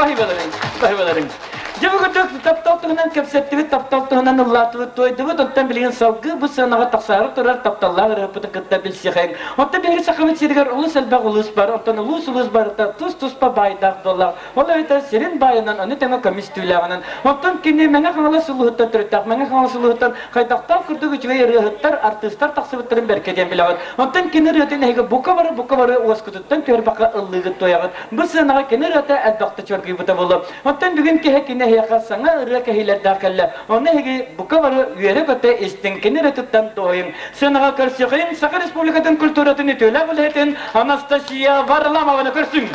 Bahivalaring. Jabuk taptaltuğundan kapsattığı taptaltuğundan Allah'ı toyduğu tuttan bilen salgı bu sanağa taksarı turar taptallar rapıtı kıtta bilseyken. Hatta bir sakımı çirgar ulus elbaq ulus bar, ortan ulus bar tus pa baydak dolar. Ola öter senin bayandan onu tema kamis tüylağının. Hatta kini mene kanala suluhuttan türtak, mene kanala suluhuttan kaytaktal kurdu güç ve yarıhıttar artistlar taksıbıtların berkeden bilağın. Hatta kini rüyatın hege buka varı uaskututtan kör baka ıllığı toyağın. Bu sanağa kini rüyata elbaqta çörgü buta bulu. Hatta bugünkü hekine yakasanga ırra kehiler dakalla. Onu hegi buka varı üyere köte istinkini retuttan toyun. Senağa karşıyın Sakı Respublika'nın kültüratını tüyle bilhetin Anastasia Varlamova'nı körsün.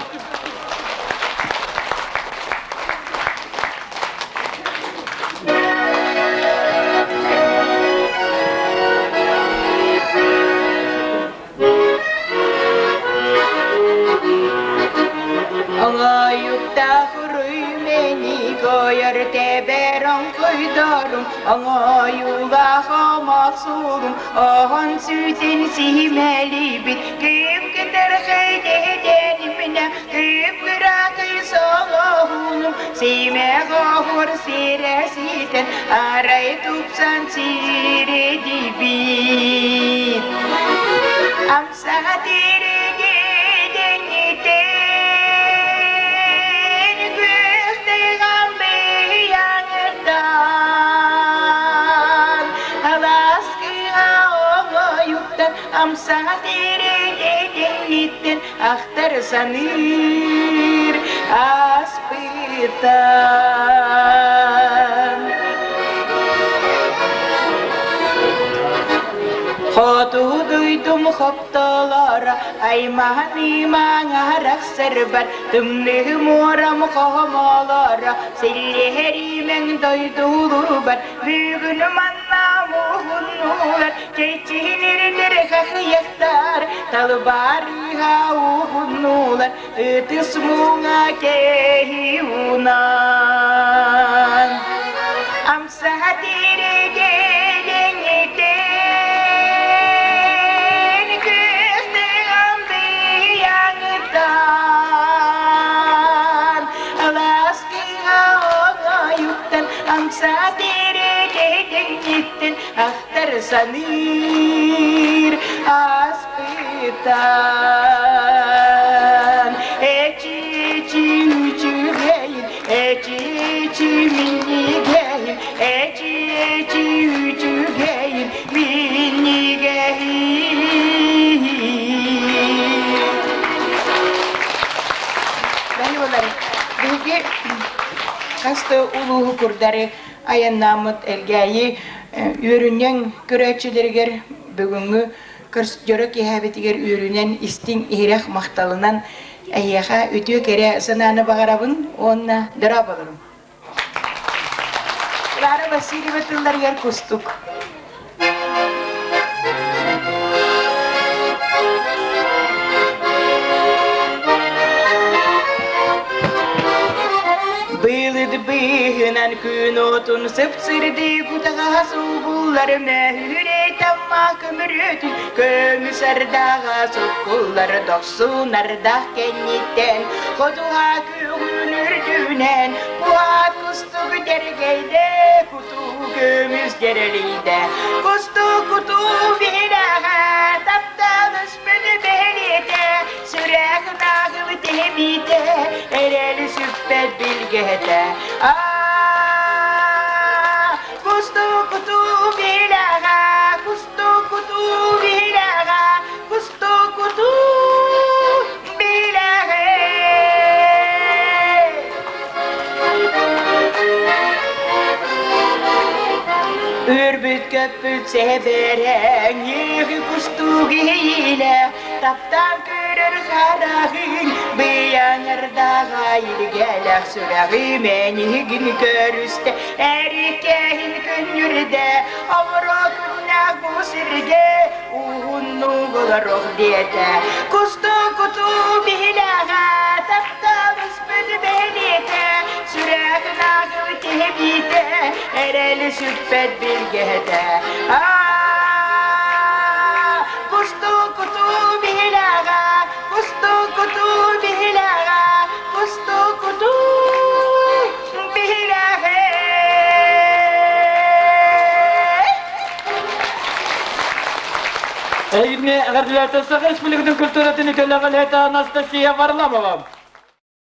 Ana yulaha masurum ahan sütin simeli bit kıyıp gider heydedenimine kıyıp bırakı salahunum sime gahur siresiten aray tupsan siredi bit amsa diri giden giden amsa diri akhtar sanir aspitan Khotu duydum khoptalara aymani mangarak serbar tümlü muram khomalara silleherimen doydulubar büyün mannamuhunnular keçinirdir khayaktar talbari hauhunnular ıtısmunga kehiunan amsa diri gelin akhtar sanir aspitan eci ucu geyin eci mini geyin eci ucu geyin mini geyin Bani olarım bilgi kastı uluhu kurdari ayan namut elgayi ürünen güreççilerger bugünkü körjörök ehabetiger ürünen istin ihrak mahtalınan ayyaha ütü kere sananı bagarabın onna dara balarım. Lara basiri betullar yer kustuk. Bihinen gün otun sıpsırdı kutağa subullar mehüre tamma kömürütün kömüser dağa sokullar doksunar dah kenitten koduğa kühünürdünen kuat kustuk dergeyde kutu kömüz gereliyde kustu kutu virağa taptalış beni belite sürek nağıl temite ereli süppet bilgete kustu kutu bilaga kustu kutu bilaga kustu kutu bilaga ürbüt köpüt seberen yığı kustu gile taptan körür karahın beyanır dağa ilgelak sürəği meni gün körüste erikehin künyürde avro künnəq bu sirge uhunnu qolarıq diyete kustu kutu bilağa taptalız büz belite sürəğin ağıl tebite ereli süppet bilgete kustu kutu bilağa kustu kutu bilağa kustu kutu Eğimni, eğer dilersen Sakı Respublika'nın kültüretini köleğe Anastasiya Varlamova.